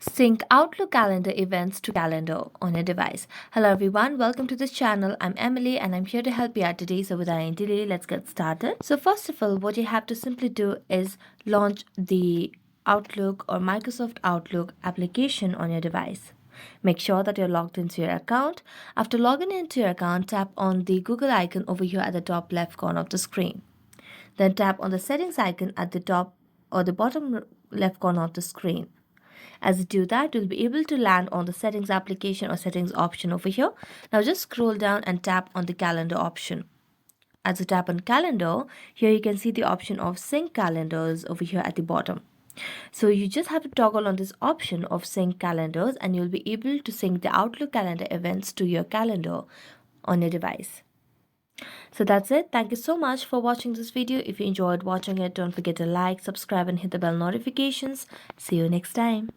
Sync Outlook calendar events to calendar on your device. Hello everyone, welcome to this channel. I'm Emily and I'm here to help you out today. So without any delay, let's get started. So first of all, what you have to simply do is launch the Outlook or Microsoft Outlook application on your device. Make sure that you're logged into your account. After logging into your account, tap on the Google icon over here at the top left corner of the screen. Then tap on the settings icon at the top or the bottom left corner of the screen. As you do that, you'll be able to land on the settings application or settings option over here. Now just scroll down and tap on the calendar option. As you tap on calendar, here you can see the option of sync calendars over here at the bottom. So you just have to toggle on this option of sync calendars and you'll be able to sync the Outlook calendar events to your calendar on your device. So that's it. Thank you so much for watching this video. If you enjoyed watching it, don't forget to like, subscribe and hit the bell notifications. See you next time.